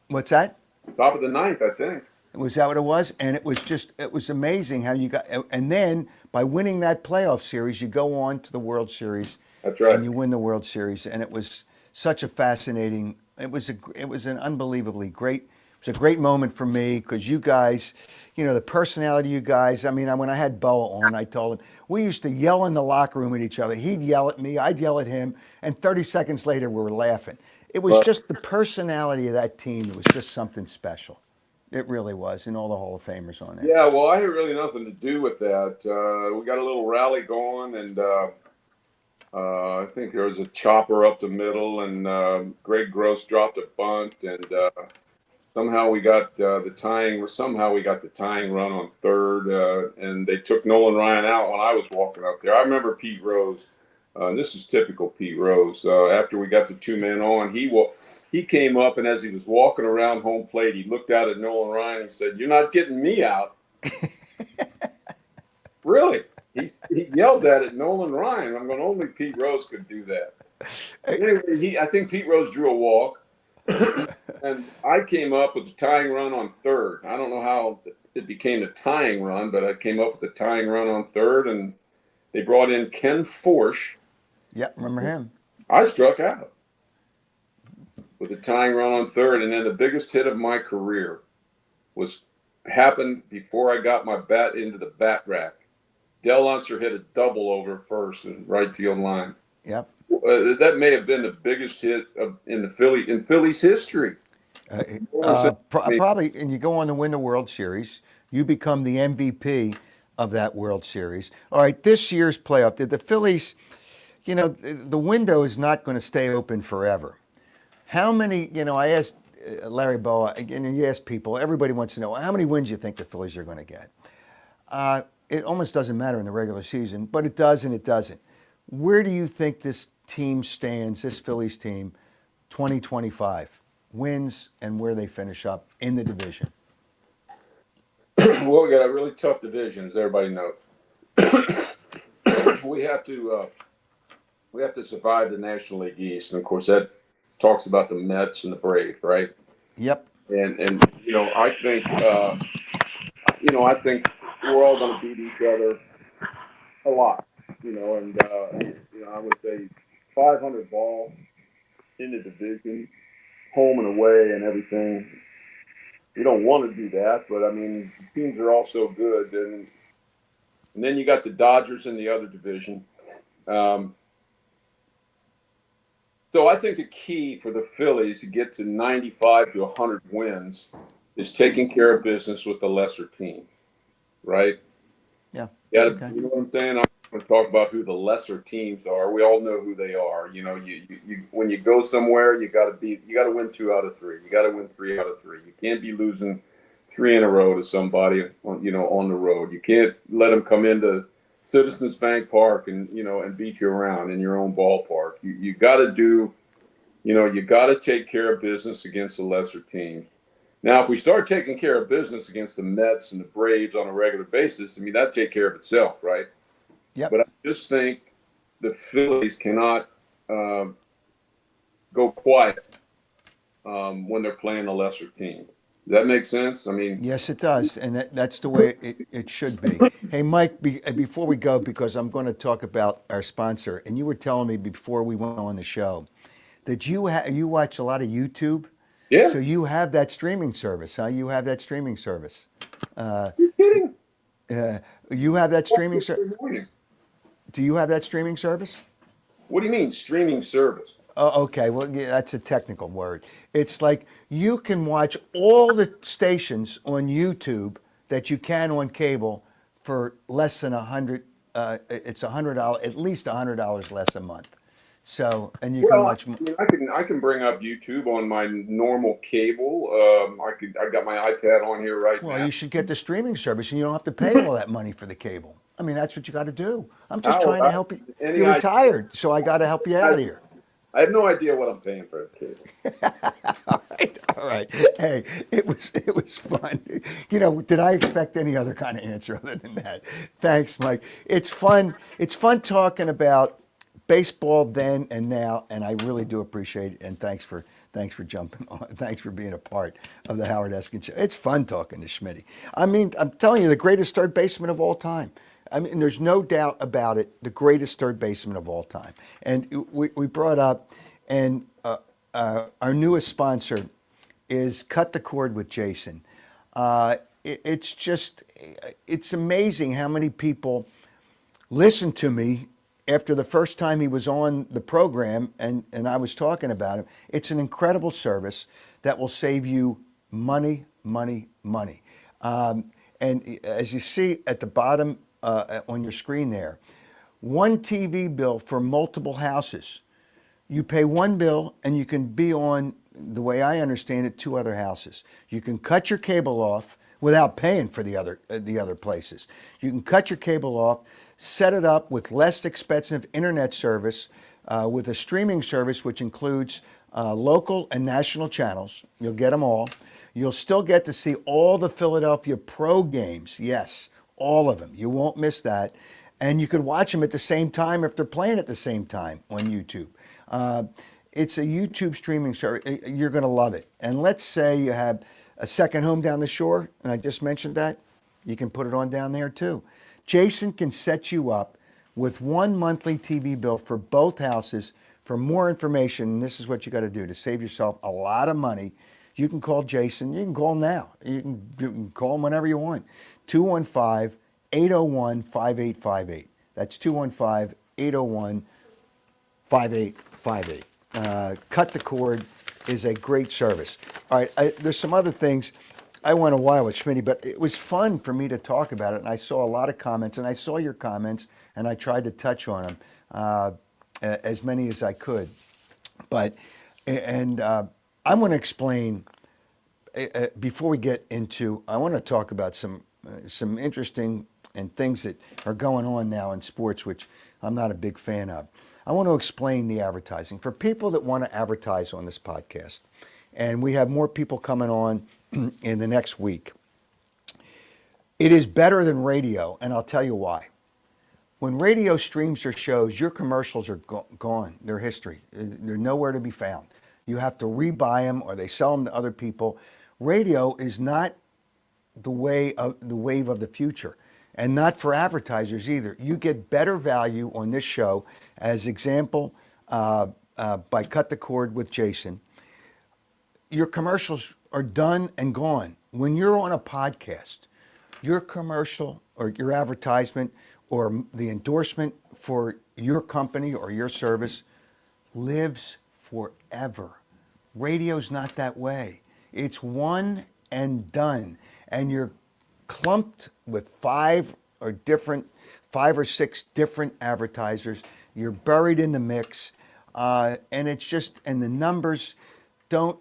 what's that? Top of the ninth, I think. Was that what it was? And it was amazing how you got, and then by winning that playoff series, you go on to the World Series. That's right. And you win the World Series. And it was such a fascinating, it was an unbelievably great, it was a great moment for me because you guys, the personality you guys, I mean, when I had Boa on, I told him, we used to yell in the locker room at each other. He'd yell at me, I'd yell at him, and 30 seconds later we were laughing. It was just the personality of that team. It was just something special. It really was, and all the Hall of Famers on there. Yeah, well, I had really nothing to do with that. We got a little rally going, and I think there was a chopper up the middle, and Greg Gross dropped a bunt, and somehow we got the tying run on third, and they took Nolan Ryan out when I was walking up there. I remember Pete Rose. This is typical Pete Rose. After we got the 2 men on, he came up, and as he was walking around home plate, he looked out at Nolan Ryan and said, "You're not getting me out." Really? He yelled that at Nolan Ryan. I'm going, only Pete Rose could do that. Anyway, I think Pete Rose drew a walk, and I came up with the tying run on third. I don't know how it became a tying run, but I came up with the tying run on third, and they brought in Ken Forsch. Yeah, remember him. I struck out with a tying run on third, and then the biggest hit of my career happened before I got my bat into the bat rack. Del Unser hit a double over first in right field line. Yep. That may have been the biggest hit in Phillies history. Probably, and you go on to win the World Series. You become the MVP of that World Series. All right, this year's playoff, the Phillies, the window is not going to stay open forever. How many, I asked Larry Boa, and you ask people, everybody wants to know, how many wins you think the Phillies are going to get? It almost doesn't matter in the regular season, but it does and it doesn't. Where do you think this team stands, this Phillies team, 2025? Wins and where they finish up in the division? Well, we got a really tough division, as everybody knows. We have to survive the National League East, and of course that talks about the Mets and the Braves, right? Yep. And I think we're all going to beat each other a lot, and I would say 500 ball in the division, home and away and everything. You don't want to do that, but I mean, teams are all so good, and then you got the Dodgers in the other division. Um, so I think the key for the Phillies to get to 95 to 100 wins is taking care of business with the lesser team, right? Yeah. Yeah, Okay. you know what I'm saying? I'm going to talk about who the lesser teams are. We all know who they are. You know, you when you go somewhere, you got to win 2 out of 3. You got to win 3 out of 3. You can't be losing 3 in a row to somebody on the road. You can't let them come into Citizens Bank Park and beat you around in your own ballpark. You got to you got to take care of business against the lesser teams. Now, if we start taking care of business against the Mets and the Braves on a regular basis, I mean, that'd take care of itself, right? Yep. But I just think the Phillies cannot go quiet when they're playing a lesser team. Does that make sense? I mean, Yes, it does, and that's the way it should be. Hey, Mike, before we go, because I'm going to talk about our sponsor, and you were telling me before we went on the show that you watch a lot of YouTube, yeah, so you have that streaming service, huh? You have that streaming service. you're kidding. Uh, you have that streaming service. Every morning. Do you have that streaming service? What do you mean streaming service? Oh, okay. Well, yeah, that's a technical word. It's like you can watch all the stations on YouTube that you can on cable for less than $100. It's $100, at least $100 less a month. So, and you can Well, watch. I mean, I can bring up YouTube on my normal cable. I got my iPad on here right Well, now. you should get the streaming service, and you don't have to pay all that money for the cable. I mean, that's what you got to do. I'm just How trying to help you. any You're idea? retired, so I got to help you out here. I have no idea what I'm paying for the cable. All right, all right. Hey, it was fun. You know, did I expect any other kind of answer other than that? Thanks, Mike. It's fun. It's fun talking about baseball then and now, and I really do appreciate it. And thanks for jumping on. Thanks for being a part of the Howard Eskin show. It's fun talking to Schmitty. I mean, I'm telling you, the greatest third baseman of all time. I mean, there's no doubt about it, the greatest third baseman of all time. And we brought up, and our newest sponsor is Cut the Cord with Jason. It's just, it's amazing how many people listen to me after the first time he was on the program and I was talking about him. It's an incredible service that will save you money, money, money. And as you see at the bottom on your screen there, one TV bill for multiple houses. You pay one bill and you can be on, the way I understand it, 2 other houses. You can cut your cable off without paying for the other places. You can cut your cable off, set it up with less expensive internet service, with a streaming service which includes local and national channels. You'll get them all. You'll still get to see all the Philadelphia pro games. Yes, all of them. You won't miss that. And you can watch them at the same time if they're playing at the same time on YouTube. It's a YouTube streaming service. You're going to love it. And let's say you have a second home down the shore, and I just mentioned that, you can put it on down there too. Jason can set you up with one monthly TV bill for both houses. For more information, this is what you got to do to save yourself a lot of money. You can call Jason. You can call him now. You can call him whenever you want. 215-801-5858. That's 215-801-5858. Cut the Cord is a great service. All right, there's some other things. I went a while with Schmitty, but it was fun for me to talk about it, and I saw a lot of comments, and I saw your comments, and I tried to touch on them, as many as I could. But, and I'm going to explain, before we get into, I want to talk about some interesting and things that are going on now in sports, which I'm not a big fan of. I want to explain the advertising. For people that want to advertise on this podcast, and we have more people coming on in the next week, it is better than radio, and I'll tell you why. When radio streams their shows, your commercials are gone. They're history. They're nowhere to be found. You have to rebuy them or they sell them to other people. Radio is not the wave of the future, and not for advertisers either. You get better value on this show, as example, by Cut the Cord with Jason. Your commercials are done and gone. When you're on a podcast, your commercial or your advertisement or the endorsement for your company or your service lives forever. Radio's not that way. It's one and done. And you're clumped with five or six different advertisers. You're buried in the mix. And it's just, and the numbers don't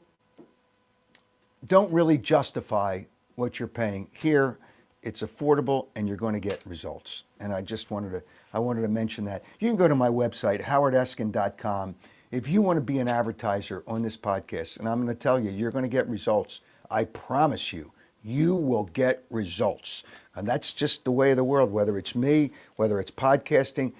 really justify what you're paying. Here, it's affordable and you're going to get results. And I wanted to mention that. You can go to my website, howardeskin.com. If you want to be an advertiser on this podcast, and I'm going to tell you, you're going to get results. I promise you, you will get results. And that's just the way of the world, whether it's me, whether it's podcasting,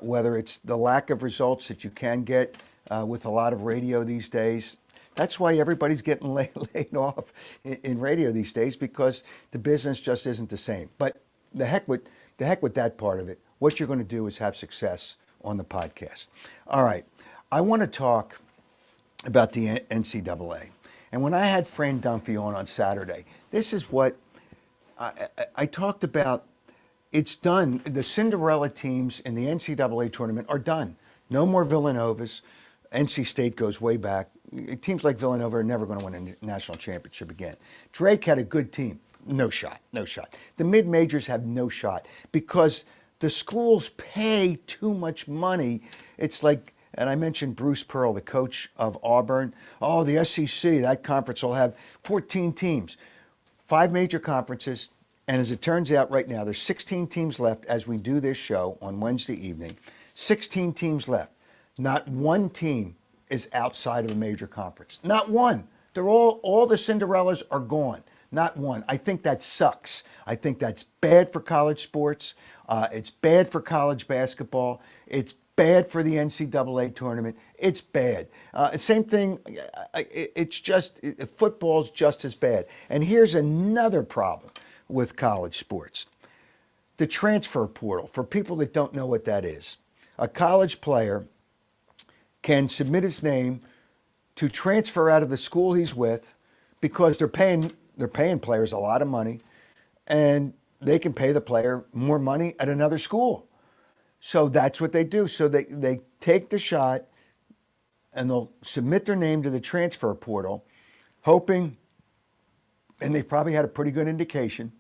whether it's the lack of results that you can get with a lot of radio these days. That's why everybody's getting laid off in radio these days, because the business just isn't the same. But the heck with that part of it. What you're going to do is have success on the podcast. All right. I want to talk about the NCAA. And when I had Fran Dunphy on Saturday, this is what I talked about. It's done. The Cinderella teams in the NCAA tournament are done. No more Villanovas. NC State goes way back. Teams like Villanova are never going to win a national championship again. Drake had a good team. No shot. The mid-majors have no shot because the schools pay too much money. It's like, and I mentioned Bruce Pearl, the coach of Auburn. Oh, the SEC, that conference will have 14 teams, 5 major conferences. And as it turns out right now, there's 16 teams left as we do this show on Wednesday evening. 16 teams left. Not one team is outside of a major conference. Not one. They're all the Cinderellas are gone. Not one. I think that sucks. I think that's bad for college sports. It's bad for college basketball. It's bad for the NCAA tournament. It's bad. Same thing. Football's just as bad. And here's another problem with college sports. The transfer portal, for people that don't know what that is. A college player can submit his name to transfer out of the school he's with because they're paying players a lot of money, and they can pay the player more money at another school. So that's what they do. So they take the shot and they'll submit their name to the transfer portal, hoping, and they've probably had a pretty good indication,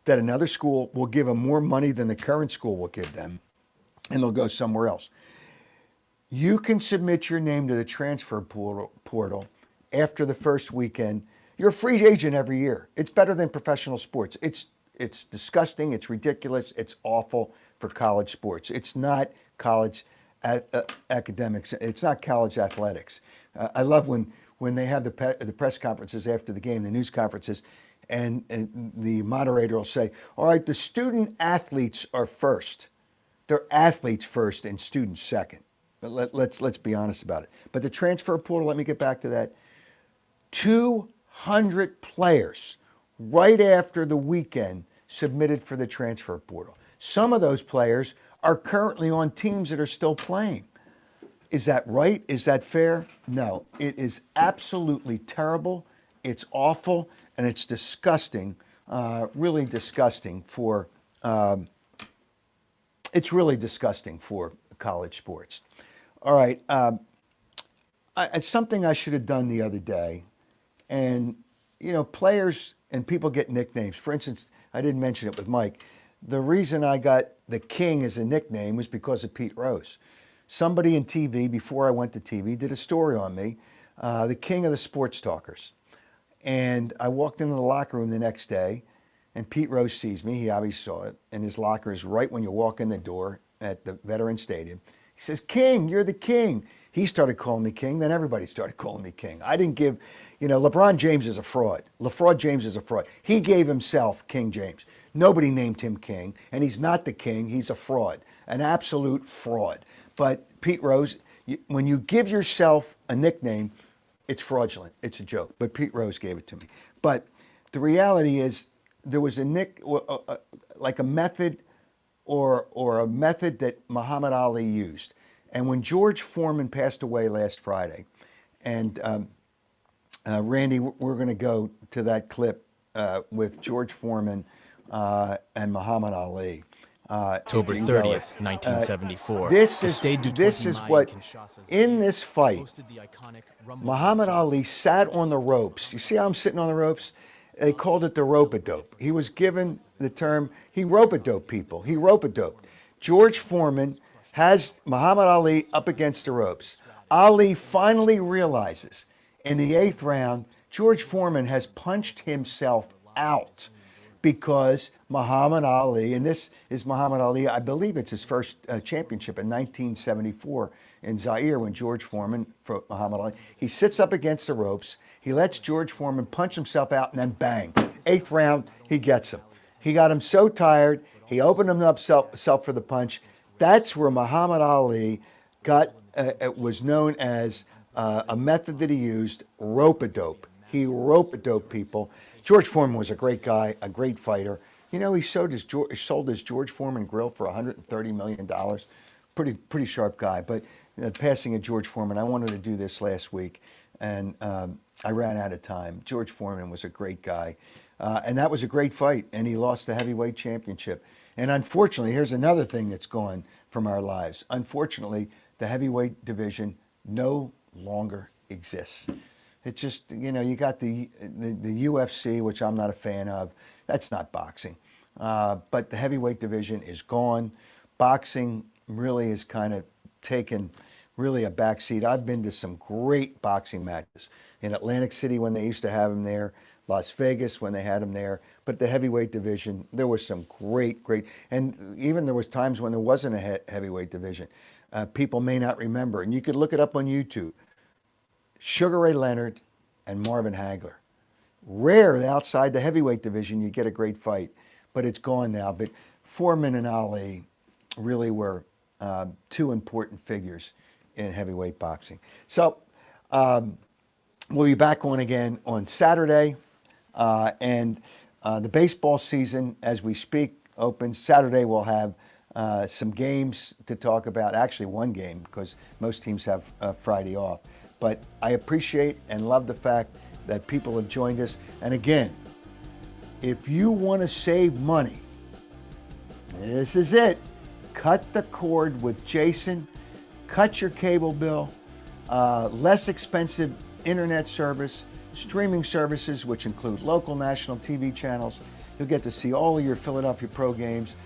that another school will give them more money than the current school will give them, and they'll go somewhere else. You can submit your name to the transfer portal after the first weekend. You're a free agent every year. It's better than professional sports. It's disgusting. It's ridiculous. It's awful for college sports. It's not college academics. It's not college athletics. I love when they have the press conferences after the game, the news conferences, and the moderator will say, all right, the student athletes are first. They're athletes first and students second. But let's be honest about it. But the transfer portal, let me get back to that. 200 players right after the weekend submitted for the transfer portal. Some of those players are currently on teams that are still playing. Is that right? Is that fair? No. It is absolutely terrible. It's awful, and it's disgusting, really disgusting for, it's really disgusting for college sports. All right, it's something I should have done the other day. And, players and people get nicknames. For instance, I didn't mention it with Mike. The reason I got the King as a nickname was because of Pete Rose. Somebody in TV, before I went to TV, did a story on me, the king of the sports talkers. And I walked into the locker room the next day, and Pete Rose sees me. He obviously saw it. And his locker is right when you walk in the door at the Veterans Stadium. He says, King, you're the king. He started calling me king. Then everybody started calling me king. I didn't give, LeBron James is a fraud. LeFraud James is a fraud. He gave himself King James. Nobody named him king. And he's not the king. He's a fraud, an absolute fraud. But Pete Rose, when you give yourself a nickname, it's fraudulent. It's a joke. But Pete Rose gave it to me. But the reality is there was like a method or a method that Muhammad Ali used. And when George Foreman passed away last Friday, and Randy, we're going to go to that clip with George Foreman and Muhammad Ali. October If you can go 30th, it. 1974. This The is Stade du this Tournoi is what Kinshasa's in gate this fight. hosted the iconic Rumble Muhammad Fight. Ali sat on the ropes. You see how I'm sitting on the ropes? They called it the rope-a-dope. He was given the term, he rope-a-dope people. He rope-a-doped. George Foreman has Muhammad Ali up against the ropes. Ali finally realizes in the 8th round, George Foreman has punched himself out because Muhammad Ali, and this is Muhammad Ali, I believe it's his first championship in 1974 in Zaire when George Foreman, for Muhammad Ali, he sits up against the ropes, he lets George Foreman punch himself out, and then bang, 8th round, he gets him. He got him so tired, he opened him up self for the punch. That's where Muhammad Ali got, it was known as a method that he used, rope-a-dope. He rope-a-dope people. George Foreman was a great guy, a great fighter. You know, he sold his George Foreman grill for $130 million. Pretty sharp guy. But passing of George Foreman, I wanted to do this last week, and I ran out of time. George Foreman was a great guy, and that was a great fight, and he lost the heavyweight championship. And unfortunately, here's another thing that's gone from our lives. Unfortunately, the heavyweight division no longer exists. It's just, you know, you got the UFC, which I'm not a fan of. That's not boxing. But the heavyweight division is gone. Boxing really is kind of taken really a backseat. I've been to some great boxing matches in Atlantic City when they used to have them there, Las Vegas when they had them there. But the heavyweight division, there was some great, and even there was times when there wasn't a heavyweight division. People may not remember, and you could look it up on YouTube. Sugar Ray Leonard and Marvin Hagler. Rare outside the heavyweight division you get a great fight, but it's gone now. But Foreman and Ali really were two important figures in heavyweight boxing. So we'll be back on again on Saturday, and the baseball season as we speak opens. Saturday we'll have some games to talk about. Actually, one game because most teams have Friday off. But I appreciate and love the fact that people have joined us. And again, if you want to save money, this is it. Cut the cord with Jason. Cut your cable bill. Less expensive internet service, streaming services, which include local, national TV channels. You'll get to see all of your Philadelphia Pro games.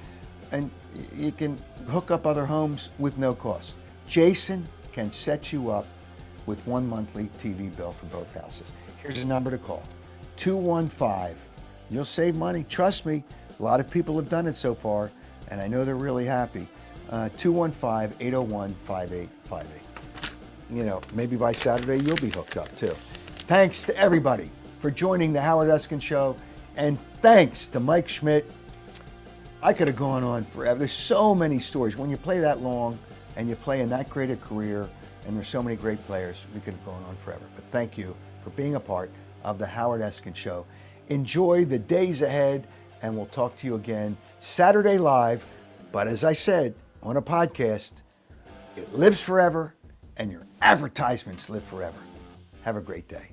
And you can hook up other homes with no cost. Jason can set you up with one monthly TV bill for both houses. Here's a number to call, 215. You'll save money. Trust me, a lot of people have done it so far, and I know they're really happy. 215-801-5858. You know, maybe by Saturday you'll be hooked up too. Thanks to everybody for joining the Howard Eskin Show, and thanks to Mike Schmidt. I could have gone on forever. There's so many stories. When you play that long and you play in that great a career, and there's so many great players, we could have gone on forever. But thank you for being a part of the Howard Eskin Show. Enjoy the days ahead, and we'll talk to you again Saturday live. But as I said on a podcast, it lives forever, and your advertisements live forever. Have a great day.